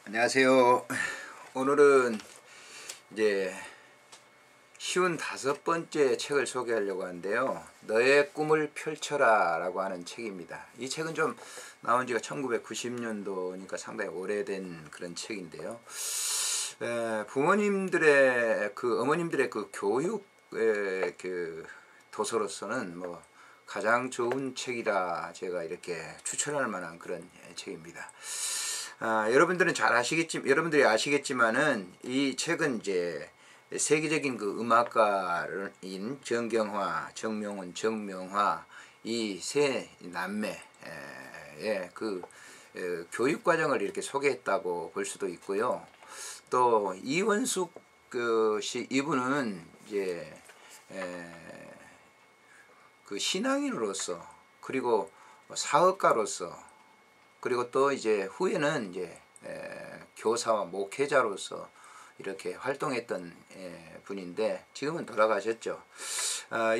안녕하세요. 오늘은 이제 쉬운 5번째 책을 소개하려고 하는데요. 너의 꿈을 펼쳐라 라고 하는 책입니다. 이 책은 좀 나온 지가 1990년도니까 상당히 오래된 그런 책인데요. 부모님들의 어머님들의 교육의 도서로서는 뭐 가장 좋은 책이라 제가 이렇게 추천할 만한 그런 책입니다. 여러분들이 아시겠지만은 이 책은 이제 세계적인 음악가인 정경화, 정명훈, 정명화 이 세 남매의 교육 과정을 이렇게 소개했다고 볼 수도 있고요. 또 이원숙 이분은 이제 신앙인으로서 그리고 사업가로서 그리고 또 이제 후에는 이제 교사와 목회자로서 이렇게 활동했던 분인데 지금은 돌아가셨죠.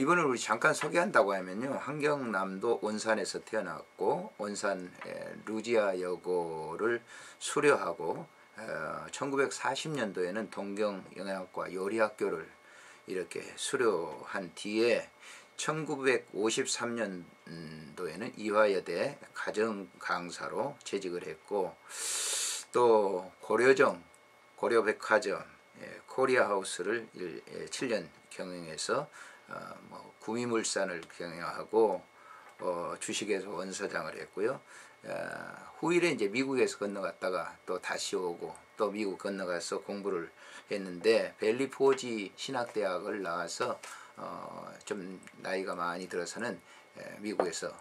이분을 우리 잠깐 소개한다고 하면요, 한경남도 원산에서 태어났고 원산 루지아 여고를 수료하고 1940년도에는 동경영양학과 요리학교를 이렇게 수료한 뒤에 1953년도에는 이화여대 가정강사로 재직을 했고, 또 고려백화점, 코리아하우스를 7년 경영해서 구미물산을 경영하고 주식회사 원사장을 했고요. 후일에 이제 미국에서 건너갔다가 또 다시 오고 또 미국 건너가서 공부를 했는데 벨리포지 신학대학을 나와서 좀 나이가 많이 들어서는 미국에서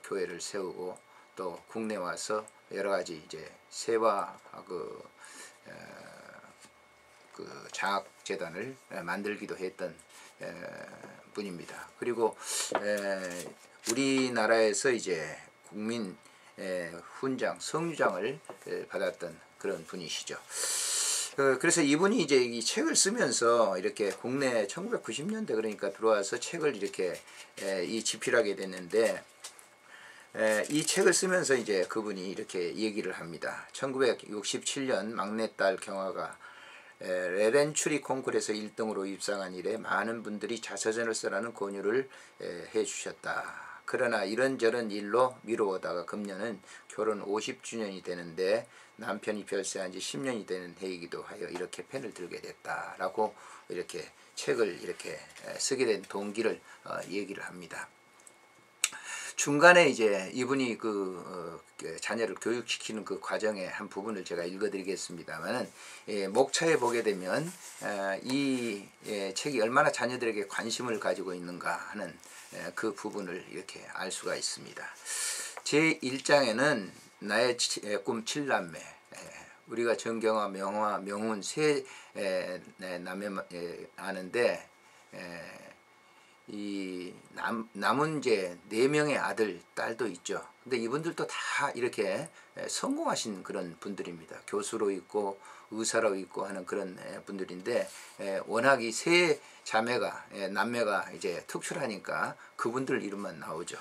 교회를 세우고 또 국내 와서 여러 가지 이제 세와 장학재단을 만들기도 했던 분입니다. 그리고 우리나라에서 이제 국민 훈장, 성유장을 받았던 그런 분이시죠. 그래서 이분이 이제 이 책을 쓰면서 이렇게 국내 1990년대 그러니까 들어와서 책을 이렇게 집필하게 됐는데, 이 책을 쓰면서 이제 그분이 이렇게 얘기를 합니다. 1967년 막내딸 경화가 레렌추리 콩쿠르에서 1등으로 입상한 이래 많은 분들이 자서전을 쓰라는 권유를 해주셨다. 그러나 이런저런 일로 미루어다가 금년은 결혼 50주년이 되는데 남편이 별세한 지 10년이 되는 해이기도 하여 이렇게 펜을 들게 됐다라고 이렇게 책을 이렇게 쓰게 된 동기를 얘기를 합니다. 중간에 이제 이분이 자녀를 교육시키는 그 과정의 한 부분을 제가 읽어드리겠습니다만은, 목차에 보게 되면 이 책이 얼마나 자녀들에게 관심을 가지고 있는가 하는 그 부분을 이렇게 알 수가 있습니다. 제 1장에는 나의 꿈 7남매, 우리가 정경화, 명화, 명훈 세 남매 아는데, 이 남은 이제 4명의 아들, 딸도 있죠. 근데 이분들도 다 이렇게 성공하신 그런 분들입니다. 교수로 있고 의사로 있고 하는 그런 분들인데, 워낙 이 세 자매가 남매가 이제 특출하니까 그분들 이름만 나오죠.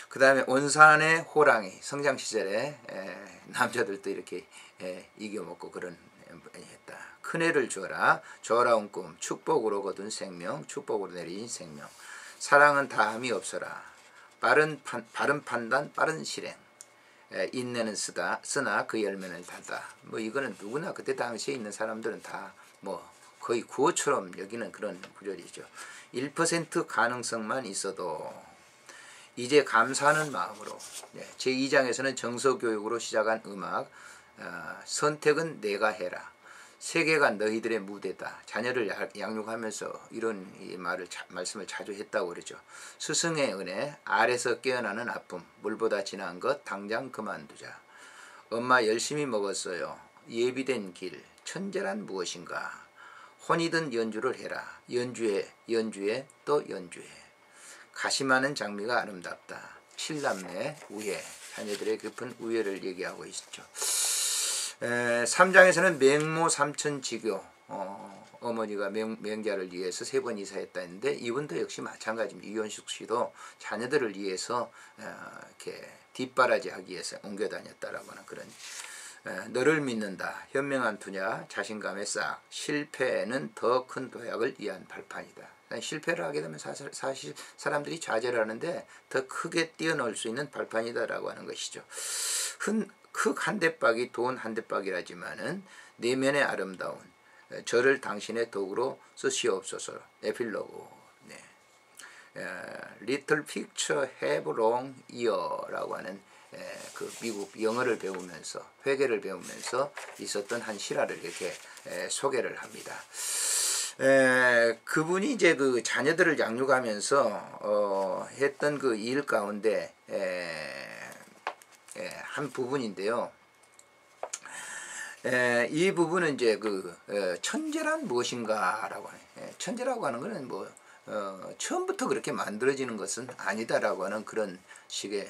그 다음에 원산의 호랑이, 성장 시절에 남자들도 이렇게 이겨먹고 그런 했다. 큰애를 주어라, 저라운 꿈, 축복으로 거둔 생명, 축복으로 내린 생명. 사랑은 다함이 없어라, 바른 판단, 빠른 실행. 인내는 쓰나 그 열매는 달다. 뭐 이거는 누구나 그때 당시에 있는 사람들은 다 뭐 거의 구호처럼 여기는 그런 구절이죠. 1% 가능성만 있어도 이제 감사하는 마음으로. 제2장에서는 정서교육으로 시작한 음악, 선택은 내가 해라, 세계가 너희들의 무대다. 자녀를 양육하면서 이런 말씀을 자주 했다고 그러죠. 스승의 은혜, 알에서 깨어나는 아픔, 물보다 진한 것 당장 그만두자. 엄마 열심히 먹었어요. 예비된 길, 천재란 무엇인가. 혼이든 연주를 해라. 연주해 또 연주해. 가시많은 장미가 아름답다. 7남매 우애, 자녀들의 깊은 우애를 얘기하고 있죠. 3장에서는 맹모 삼천지교, 어머니가 명자를 위해서 3번 이사했다 했는데, 이분도 역시 마찬가지입니다. 이원숙 씨도 자녀들을 위해서 이렇게 뒷바라지 하기 위해서 옮겨 다녔다라고 하는 그런 너를 믿는다. 현명한 투냐. 자신감에 싹. 실패는 더 큰 도약을 위한 발판이다. 실패를 하게 되면 사실 사람들이 좌절을 하는데 더 크게 뛰어놀 수 있는 발판이다라고 하는 것이죠. 흙 한 대박이 돈 한 대박이라지만은 내면의 아름다운 저를 당신의 도구로 쓰시옵소서. 에필로그. 네. Little picture have long ear라고 하는 그 미국 영어를 배우면서 회계를 배우면서 있었던 한 실화를 이렇게 소개를 합니다. 그분이 이제 그 자녀들을 양육하면서 했던 그 일 가운데 한 부분인데요. 이 부분은 이제 그 천재란 무엇인가라고 하는, 천재라고 하는 것은 뭐 처음부터 그렇게 만들어지는 것은 아니다라고 하는 그런 식의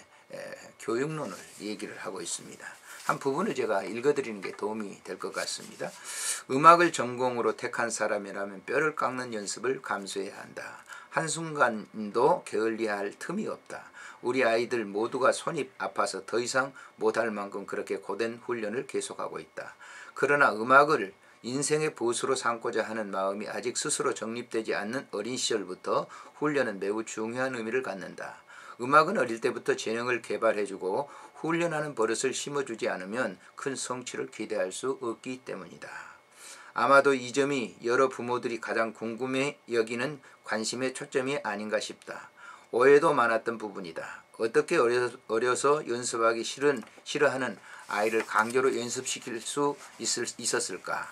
교육론을 얘기를 하고 있습니다. 한 부분을 제가 읽어드리는 게 도움이 될 것 같습니다. 음악을 전공으로 택한 사람이라면 뼈를 깎는 연습을 감수해야 한다. 한순간도 게을리할 틈이 없다. 우리 아이들 모두가 손이 아파서 더 이상 못할 만큼 그렇게 고된 훈련을 계속하고 있다. 그러나 음악을 인생의 보수로 삼고자 하는 마음이 아직 스스로 정립되지 않는 어린 시절부터 훈련은 매우 중요한 의미를 갖는다. 음악은 어릴 때부터 재능을 개발해주고 훈련하는 버릇을 심어주지 않으면 큰 성취를 기대할 수 없기 때문이다. 아마도 이 점이 여러 부모들이 가장 궁금해 여기는 관심의 초점이 아닌가 싶다. 오해도 많았던 부분이다. 어떻게 어려서 연습하기 싫어하는 아이를 강제로 연습시킬 수 있었을까?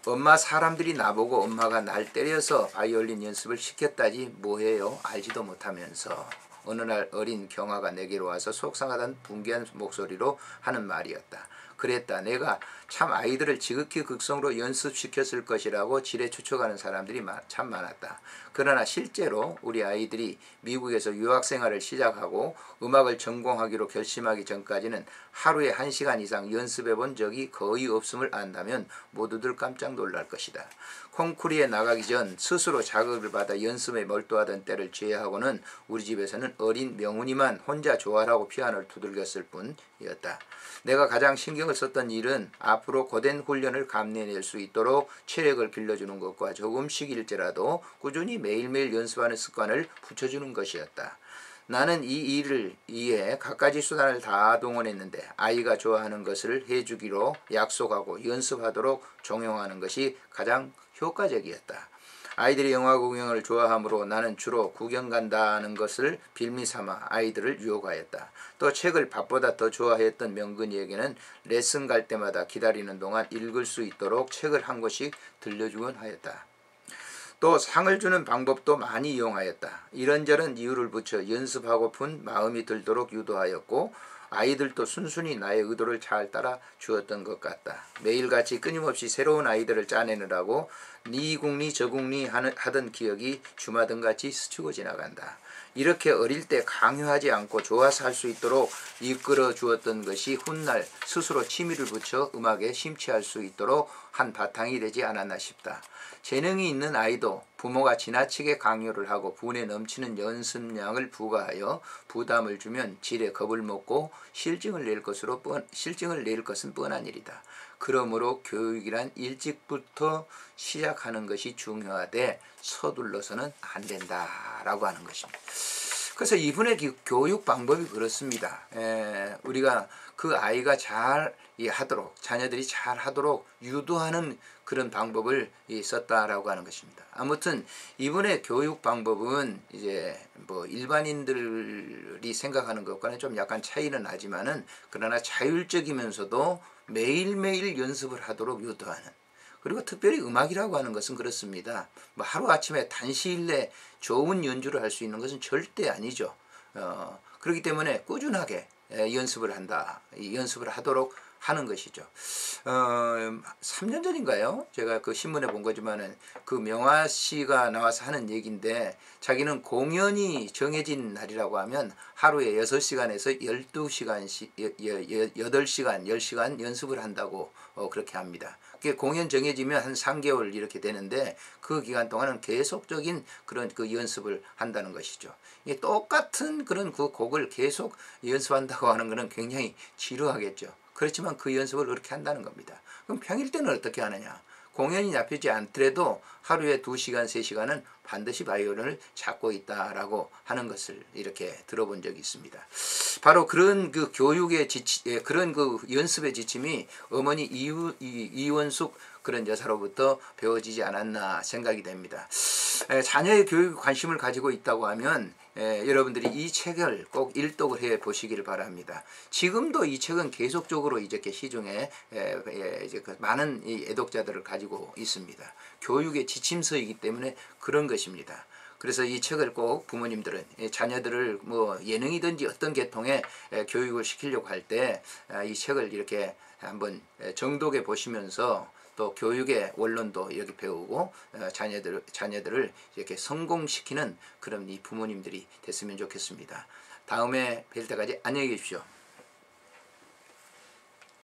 엄마 사람들이 나보고 엄마가 날 때려서 바이올린 연습을 시켰다지 뭐해요? 알지도 못하면서. 어느 날 어린 경아가 내게로 와서 속상하다는 분개한 목소리로 하는 말이었다. 그랬다. 내가 참 아이들을 지극히 극성으로 연습시켰을 것이라고 지레 추측하는 사람들이 참 많았다. 그러나 실제로 우리 아이들이 미국에서 유학생활을 시작하고 음악을 전공하기로 결심하기 전까지는 하루에 1시간 이상 연습해 본 적이 거의 없음을 안다면 모두들 깜짝 놀랄 것이다. 콩쿠르에 나가기 전 스스로 자극을 받아 연습에 몰두하던 때를 제외하고는 우리 집에서는 어린 명훈이만 혼자 좋아라고 피아노를 두들겼을 뿐이었다. 내가 가장 신경을 썼던 일은 앞으로 고된 훈련을 감내낼 수 있도록 체력을 길러주는 것과 조금씩일지라도 꾸준히 매일매일 연습하는 습관을 붙여주는 것이었다. 나는 이 일을 위해 갖가지 수단을 다 동원했는데 아이가 좋아하는 것을 해주기로 약속하고 연습하도록 종용하는 것이 가장 효과적이었다. 아이들이 영화 구경을 좋아하므로 나는 주로 구경 간다는 것을 빌미삼아 아이들을 유혹하였다. 또 책을 밥보다 더 좋아했던 명근이에게는 레슨 갈 때마다 기다리는 동안 읽을 수 있도록 책을 한 권씩 들려주곤 하였다. 또 상을 주는 방법도 많이 이용하였다. 이런저런 이유를 붙여 연습하고픈 마음이 들도록 유도하였고 아이들도 순순히 나의 의도를 잘 따라 주었던 것 같다. 매일같이 끊임없이 새로운 아이들을 짜내느라고 니 국리 저 국리 하던 기억이 주마등같이 스치고 지나간다. 이렇게 어릴 때 강요하지 않고 좋아서 할 수 있도록 이끌어 주었던 것이 훗날 스스로 취미를 붙여 음악에 심취할 수 있도록 한 바탕이 되지 않았나 싶다. 재능이 있는 아이도 부모가 지나치게 강요를 하고 분에 넘치는 연습량을 부과하여 부담을 주면 질에 겁을 먹고 실증을 낼 것은 뻔한 일이다. 그러므로 교육이란 일찍부터 시작하는 것이 중요하되 서둘러서는 안 된다라고 하는 것입니다. 그래서 이분의 교육 방법이 그렇습니다. 우리가 그 아이가 잘 하도록, 자녀들이 잘 하도록 유도하는 그런 방법을 썼다라고 하는 것입니다. 아무튼 이분의 교육 방법은 이제 뭐 일반인들이 생각하는 것과는 좀 약간 차이는 나지만은 그러나 자율적이면서도 매일매일 연습을 하도록 유도하는, 그리고 특별히 음악이라고 하는 것은 그렇습니다. 뭐 하루아침에 단시일 내에 좋은 연주를 할 수 있는 것은 절대 아니죠. 그렇기 때문에 꾸준하게 연습을 하도록 하는 것이죠. 3년 전인가요? 제가 그 신문에 본 거지만은 그 명화 씨가 나와서 하는 얘기인데 자기는 공연이 정해진 날이라고 하면 하루에 6시간에서 12시간씩 8시간, 10시간 연습을 한다고 그렇게 합니다. 그게 공연 정해지면 한 3개월 이렇게 되는데 그 기간 동안은 계속적인 그런 그 연습을 한다는 것이죠. 똑같은 그런 그 곡을 계속 연습한다고 하는 것은 굉장히 지루하겠죠. 그렇지만 그 연습을 그렇게 한다는 겁니다. 그럼 평일 때는 어떻게 하느냐? 공연이 잡히지 않더라도 하루에 2시간, 3시간은 반드시 바이올린을 잡고 있다라고 하는 것을 이렇게 들어본 적이 있습니다. 바로 그런 그 교육의 그런 그 연습의 지침이 어머니 이원숙 그런 여사로부터 배워지지 않았나 생각이 됩니다. 자녀의 교육에 관심을 가지고 있다고 하면 여러분들이 이 책을 꼭 일독을 해 보시기를 바랍니다. 지금도 이 책은 계속적으로 이렇게 시중에 이제 많은 이 애독자들을 가지고 있습니다. 교육의 지침서이기 때문에 그런 것입니다. 그래서 이 책을 꼭 부모님들은 자녀들을 뭐 예능이든지 어떤 계통의 교육을 시키려고 할 때 이 책을 이렇게 한번 정독해 보시면서 또 교육의 원론도 이렇게 배우고 자녀들을 이렇게 성공시키는 그런 이 부모님들이 됐으면 좋겠습니다. 다음에 뵐 때까지 안녕히 계십시오.